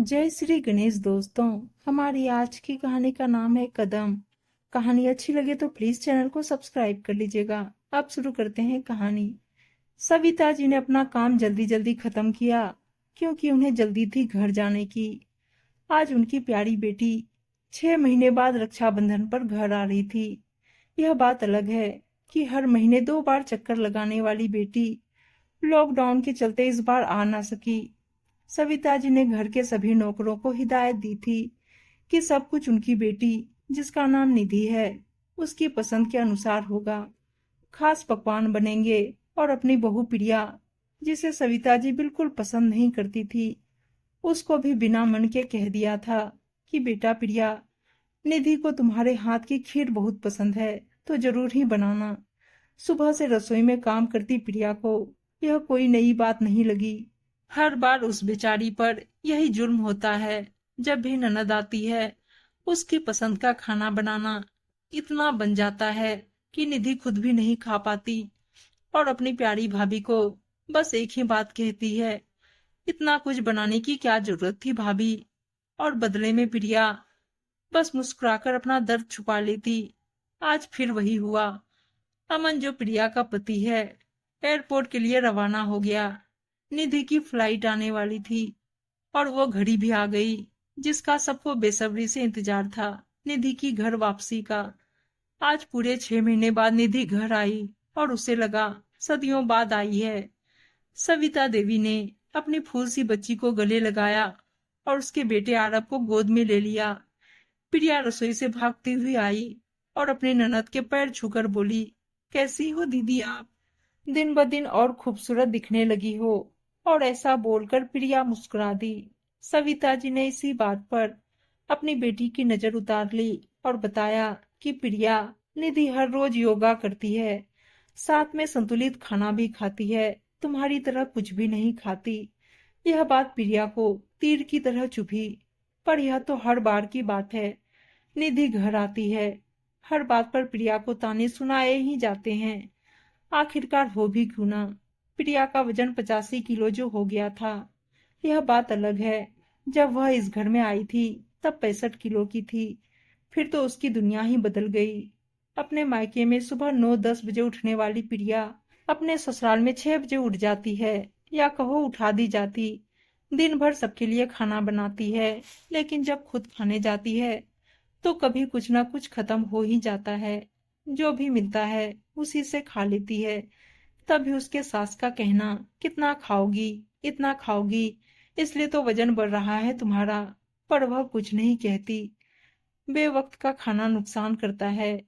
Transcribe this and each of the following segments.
जय श्री गणेश दोस्तों। हमारी आज की कहानी का नाम है कदम। कहानी अच्छी लगे तो प्लीज चैनल को सब्सक्राइब कर लीजिएगा। अब शुरू करते हैं कहानी। सविता जी ने अपना काम जल्दी जल्दी खत्म किया क्योंकि उन्हें जल्दी थी घर जाने की। आज उनकी प्यारी बेटी 6 महीने बाद रक्षाबंधन पर घर आ रही थी। यह बात अलग है कि हर महीने 2 बार चक्कर लगाने वाली बेटी लॉकडाउन के चलते इस बार आ ना सकी। सविता जी ने घर के सभी नौकरों को हिदायत दी थी कि सब कुछ उनकी बेटी, जिसका नाम निधि है, उसकी पसंद के अनुसार होगा। खास पकवान बनेंगे और अपनी बहू प्रिया, जिसे सविता जी बिल्कुल पसंद नहीं करती थी, उसको भी बिना मन के कह दिया था कि बेटा प्रिया, निधि को तुम्हारे हाथ की खीर बहुत पसंद है तो जरूर ही बनाना। सुबह से रसोई में काम करती प्रिया को यह कोई नई बात नहीं लगी। हर बार उस बेचारी पर यही जुल्म होता है। जब भी ननद आती है, उसकी पसंद का खाना बनाना इतना बन जाता है कि निधि खुद भी नहीं खा पाती और अपनी प्यारी भाभी को बस एक ही बात कहती है, इतना कुछ बनाने की क्या जरूरत थी भाभी। और बदले में प्रिया बस मुस्कुराकर अपना दर्द छुपा लेती। आज फिर वही हुआ। अमन, जो प्रिया का पति है, एयरपोर्ट के लिए रवाना हो गया। निधि की फ्लाइट आने वाली थी और वो घड़ी भी आ गई जिसका सबको बेसब्री से इंतजार था, निधि की घर वापसी का। आज पूरे 6 महीने बाद निधि घर आई और उसे लगा सदियों बाद आई है। सविता देवी ने अपनी फूल सी बच्ची को गले लगाया और उसके बेटे आरब को गोद में ले लिया। प्रिया रसोई से भागती हुई आई और अपने ननद के पैर छूकर बोली, कैसी हो दीदी आप? दिन ब दिन और खूबसूरत दिखने लगी हो। और ऐसा बोलकर प्रिया मुस्कुरा दी। सविता जी ने इसी बात पर अपनी बेटी की नजर उतार ली और बताया कि प्रिया, निधि हर रोज योगा करती है, साथ में संतुलित खाना भी खाती है, तुम्हारी तरह कुछ भी नहीं खाती। यह बात प्रिया को तीर की तरह चुभी। पर यह तो हर बार की बात है। निधि घर आती है, हर बात पर प्रिया को ताने सुनाए ही जाते हैं। आखिरकार हो भी क्यों ना, प्रिया का वजन 85 किलो जो हो गया था। यह बात अलग है, जब वह इस घर में आई थी तब 65 किलो की थी। फिर तो उसकी दुनिया ही बदल गई। अपने मायके में सुबह 9-10 बजे उठने वाली प्रिया अपने ससुराल में 6 बजे उठ जाती है, या कहो उठा दी जाती। दिन भर सबके लिए खाना बनाती है, लेकिन जब खुद खाने जाती है तो कभी कुछ ना कुछ खत्म हो ही जाता है। जो भी मिलता है उसी से खा लेती है। तभी उसके सास का कहना, कितना खाओगी, इतना खाओगी, इसलिए तो वजन बढ़ रहा है तुम्हारा। पर वह कुछ नहीं कहती। बेवक्त का खाना नुकसान करता है।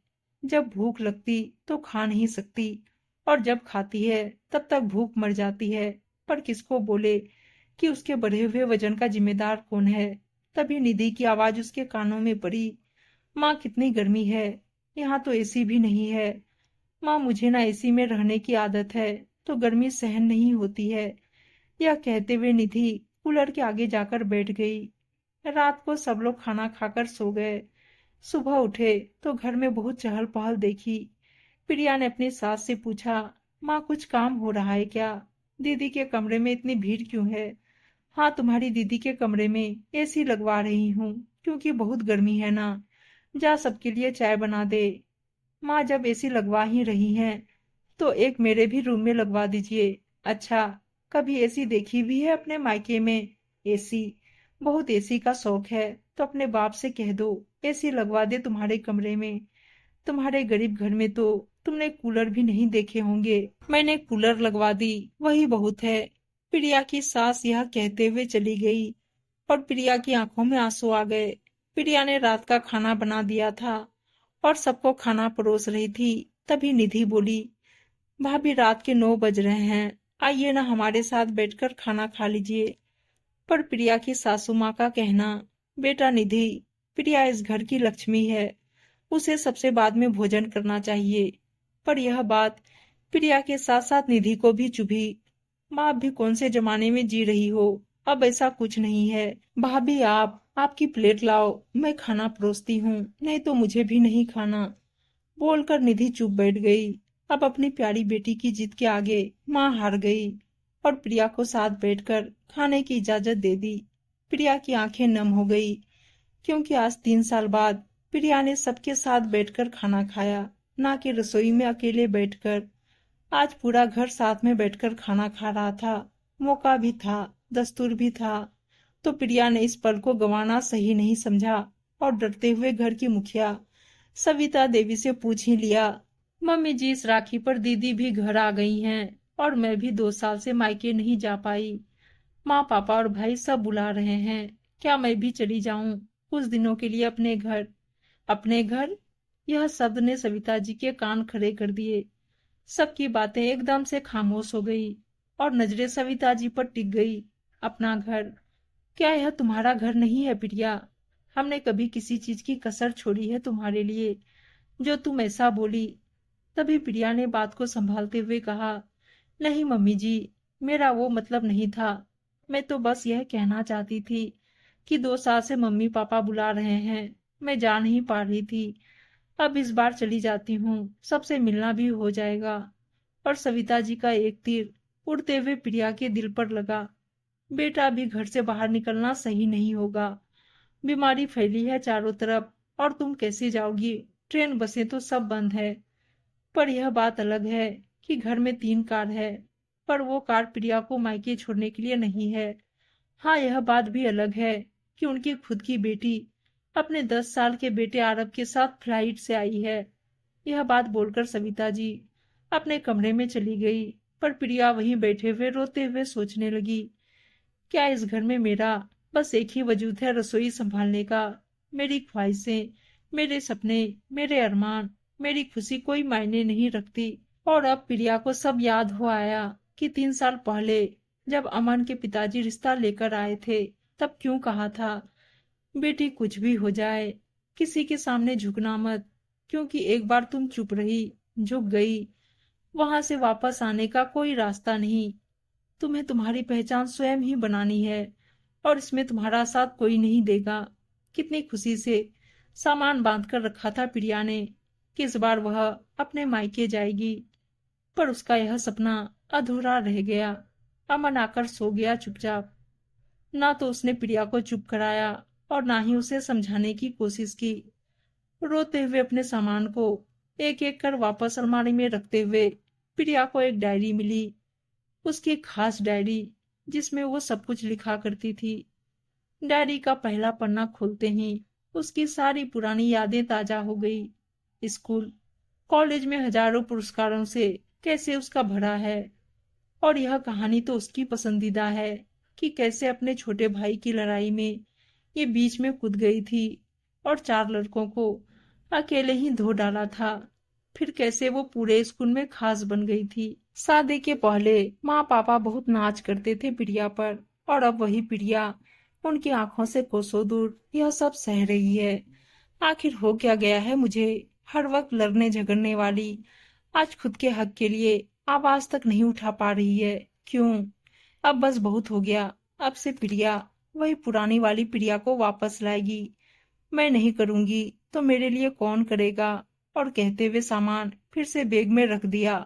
जब भूख लगती तो खा नहीं सकती, और जब खाती है तब तक भूख मर जाती है। पर किसको बोले कि उसके बढ़े हुए वजन का जिम्मेदार कौन है। तभी निधि की आवाज उसके कानों में पड़ी, माँ कितनी गर्मी है, यहाँ तो एसी भी नहीं है। माँ, मुझे ना एसी में रहने की आदत है तो गर्मी सहन नहीं होती है। यह कहते हुए निधि कूलर के आगे जाकर बैठ गई। रात को सब लोग खाना खाकर सो गए। सुबह उठे तो घर में बहुत चहल पहल देखी। प्रिया ने अपनी सास से पूछा, माँ कुछ काम हो रहा है क्या? दीदी के कमरे में इतनी भीड़ क्यों है? हाँ, तुम्हारी दीदी के कमरे में एसी लगवा रही हूँ क्योंकि बहुत गर्मी है ना। जा सबके लिए चाय बना दे। माँ, जब एसी लगवा ही रही हैं तो एक मेरे भी रूम में लगवा दीजिए। अच्छा, कभी एसी देखी भी है अपने मायके में? एसी, बहुत एसी का शौक है तो अपने बाप से कह दो एसी लगवा दे तुम्हारे कमरे में। तुम्हारे गरीब घर में तो तुमने कूलर भी नहीं देखे होंगे, मैंने कूलर लगवा दी, वही बहुत है। प्रिया की सास यह कहते हुए चली गई और प्रिया की आंखों में आंसू आ गए। प्रिया ने रात का खाना बना दिया था और सबको खाना परोस रही थी। तभी निधि बोली, भाभी रात के 9 बज रहे हैं, आइए ना हमारे साथ बैठकर खाना खा लीजिए। पर प्रिया की सासू माँ का कहना, बेटा निधि, प्रिया इस घर की लक्ष्मी है, उसे सबसे बाद में भोजन करना चाहिए। पर यह बात प्रिया के साथ साथ निधि को भी चुभी। माँ, अब भी कौन से जमाने में जी रही हो, अब ऐसा कुछ नहीं है। भाभी, आपकी प्लेट लाओ, मैं खाना परोसती हूँ, नहीं तो मुझे भी नहीं खाना। बोलकर निधि चुप बैठ गई। अब अपनी प्यारी बेटी की जिद के आगे माँ हार गई और प्रिया को साथ बैठकर खाने की इजाजत दे दी। प्रिया की आंखें नम हो गई, क्योंकि आज 3 साल बाद प्रिया ने सबके साथ बैठकर खाना खाया, ना कि रसोई में अकेले बैठकर। आज पूरा घर साथ में बैठकर खाना खा रहा था। मौका भी था, दस्तूर भी था, तो प्रिया ने इस पल को गंवाना सही नहीं समझा और डरते हुए घर की मुखिया सविता देवी से पूछ ही लिया, मम्मी जी, इस राखी पर दीदी भी घर आ गई हैं और मैं भी 2 साल से मायके नहीं जा पाई। माँ पापा और भाई सब बुला रहे हैं, क्या मैं भी चली जाऊं कुछ दिनों के लिए अपने घर? अपने घर? यह शब्द ने सविता जी के कान खड़े कर दिए। सबकी बातें एकदम से खामोश हो गई और नजरें सविता जी पर टिक गई। अपना घर? क्या यह तुम्हारा घर नहीं है प्रिया? हमने कभी किसी चीज की कसर छोड़ी है तुम्हारे लिए, जो तुम ऐसा बोली? तभी प्रिया ने बात को संभालते हुए कहा, नहीं मम्मी जी, मेरा वो मतलब नहीं था। मैं तो बस यह कहना चाहती थी कि 2 साल से मम्मी पापा बुला रहे हैं, मैं जा नहीं पा रही थी। अब इस बार चली जाती हूँ, सबसे मिलना भी हो जाएगा। और सविता जी का एक तीर उड़ते हुए प्रिया के दिल पर लगा। बेटा, अभी घर से बाहर निकलना सही नहीं होगा। बीमारी फैली है चारों तरफ, और तुम कैसे जाओगी? ट्रेन बसें तो सब बंद है। पर यह बात अलग है कि घर में 3 कार है, पर वो कार प्रिया को मायके छोड़ने के लिए नहीं है। हाँ, यह बात भी अलग है कि उनकी खुद की बेटी अपने 10 साल के बेटे आरब के साथ फ्लाइट से आई है। यह बात बोलकर सविता जी अपने कमरे में चली गई, पर प्रिया वहीं बैठे हुए रोते हुए सोचने लगी, क्या इस घर में मेरा बस एक ही वजूद है, रसोई संभालने का? मेरी ख्वाहिशें, मेरे सपने, मेरे अरमान, मेरी खुशी कोई मायने नहीं रखती। और अब प्रिया को सब याद हो आया कि 3 साल पहले जब अमन के पिताजी रिश्ता लेकर आए थे, तब क्यों कहा था, बेटी कुछ भी हो जाए किसी के सामने झुकना मत, क्योंकि एक बार तुम चुप रही, झुक गई, वहां से वापस आने का कोई रास्ता नहीं। तुम्हें तुम्हारी पहचान स्वयं ही बनानी है, और इसमें तुम्हारा साथ कोई नहीं देगा। कितनी खुशी से सामान बांध कर रखा था प्रिया ने कि इस बार वह अपने मायके जाएगी, पर उसका यह सपना अधूरा रह गया। अमन आकर सो गया चुपचाप। ना तो उसने प्रिया को चुप कराया और ना ही उसे समझाने की कोशिश की। रोते हुए अपने सामान को एक एक कर वापस अलमारी में रखते हुए प्रिया को एक डायरी मिली, उसकी खास डायरी, जिसमें वो सब कुछ लिखा करती थी। डायरी का पहला पन्ना खोलते ही उसकी सारी पुरानी यादें ताजा हो गई। स्कूल, कॉलेज में हजारों पुरस्कारों से कैसे उसका भरा है। और यह कहानी तो उसकी पसंदीदा है कि कैसे अपने छोटे भाई की लड़ाई में ये बीच में कूद गई थी और 4 लड़कों को अकेले ही धो डाला था। फिर कैसे वो पूरे स्कूल में खास बन गई थी। शादी के पहले माँ पापा बहुत नाच करते थे प्रिया पर, और अब वही प्रिया उनकी आंखों से कोसों दूर यह सब सह रही है। आखिर हो क्या गया है मुझे? हर वक्त लड़ने झगड़ने वाली आज खुद के हक के लिए आवाज तक नहीं उठा पा रही है, क्यों? अब बस बहुत हो गया। अब से प्रिया वही पुरानी वाली प्रिया को वापस लाएगी। मैं नहीं करूंगी तो मेरे लिए कौन करेगा? और कहते हुए सामान फिर से बैग में रख दिया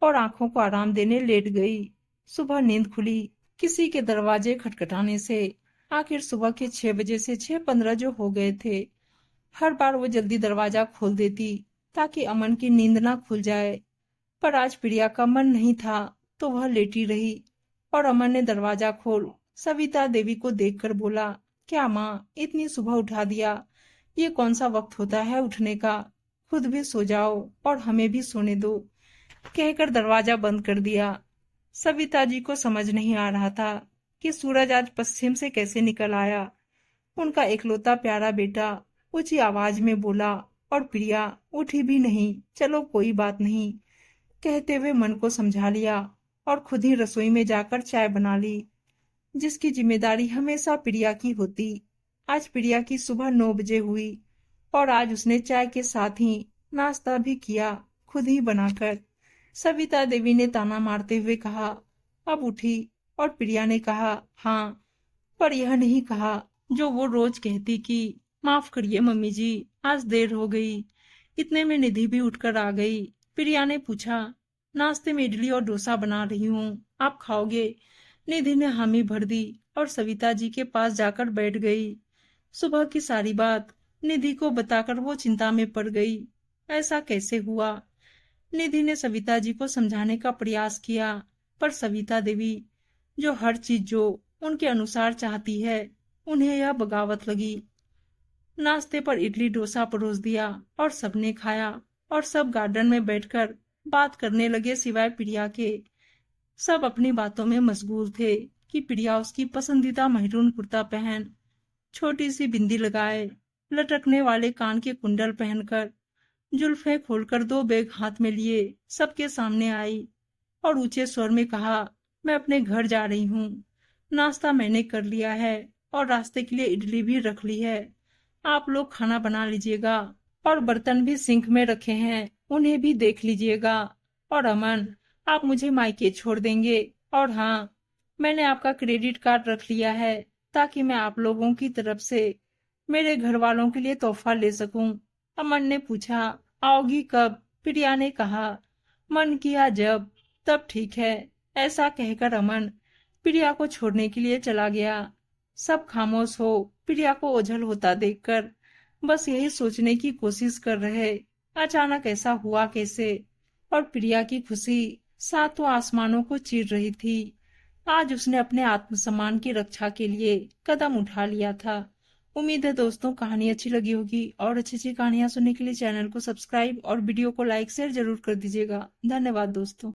और आंखों को आराम देने लेट गई। सुबह नींद खुली किसी के दरवाजे खटखटाने से। आखिर सुबह के 6 बजे से 6:15 जो हो गए थे। हर बार वो जल्दी दरवाजा खोल देती ताकि अमन की नींद ना खुल जाए, पर आज प्रिया का मन नहीं था, तो वह लेटी रही। और अमन ने दरवाजा खोल सविता देवी को देखकर बोला, क्या माँ, इतनी सुबह उठा दिया? ये कौन सा वक्त होता है उठने का? खुद भी सो जाओ और हमें भी सोने दो, कहकर दरवाजा बंद कर दिया। सविता जी को समझ नहीं आ रहा था कि सूरज आज पश्चिम से कैसे निकल आया। उनका इकलौता प्यारा बेटा ऊंची आवाज में बोला, और प्रिया उठी भी नहीं। चलो कोई बात नहीं, कहते हुए मन को समझा लिया और खुद ही रसोई में जाकर चाय बना ली, जिसकी जिम्मेदारी हमेशा प्रिया की होती। आज प्रिया की सुबह 9 बजे हुई, और आज उसने चाय के साथ ही नाश्ता भी किया, खुद ही बनाकर। सविता देवी ने ताना मारते हुए कहा, अब उठी? और प्रिया ने कहा, हाँ, पर यह नहीं कहा जो वो रोज कहती कि माफ करिए मम्मी जी, आज देर हो गई। इतने में निधि भी उठकर आ गई। प्रिया ने पूछा, नाश्ते में इडली और डोसा बना रही हूँ, आप खाओगे? निधि ने हामी भर दी और सविता जी के पास जाकर बैठ गई। सुबह की सारी बात निधि को बताकर वो चिंता में पड़ गई। ऐसा कैसे हुआ? निधि ने सविता जी को समझाने का प्रयास किया, पर सविता देवी जो हर चीज जो उनके अनुसार चाहती है, उन्हें यह बगावत लगी। नाश्ते पर इडली डोसा परोस दिया और सबने खाया और सब गार्डन में बैठकर बात करने लगे सिवाय प्रिया के। सब अपनी बातों में मशगूल थे कि प्रिया उसकी पसंदीदा महरून कुर्ता पहन, छोटी सी बिंदी लगाए, लटकने वाले कान के कुंडल पहनकर, जुल्फें खोलकर 2 बैग हाथ में लिए सबके सामने आई और ऊंचे स्वर में कहा, मैं अपने घर जा रही हूँ। नाश्ता मैंने कर लिया है और रास्ते के लिए इडली भी रख ली है। आप लोग खाना बना लीजिएगा और बर्तन भी सिंक में रखे हैं, उन्हें भी देख लीजिएगा। और अमन, आप मुझे मायके छोड़ देंगे। और हाँ, मैंने आपका क्रेडिट कार्ड रख लिया है ताकि मैं आप लोगों की तरफ से मेरे घर वालों के लिए तोहफा ले सकूं। अमन ने पूछा, आओगी कब? प्रिया ने कहा, मन किया जब, तब ठीक है। ऐसा कहकर अमन प्रिया को छोड़ने के लिए चला गया। सब खामोश हो प्रिया को ओझल होता देखकर बस यही सोचने की कोशिश कर रहे, अचानक ऐसा हुआ कैसे? और प्रिया की खुशी सातों आसमानों को चीर रही थी। आज उसने अपने आत्मसम्मान की रक्षा के लिए कदम उठा लिया था। उम्मीद है दोस्तों कहानी अच्छी लगी होगी, और अच्छी अच्छी कहानियां सुनने के लिए चैनल को सब्सक्राइब और वीडियो को लाइक शेयर जरूर कर दीजिएगा। धन्यवाद दोस्तों।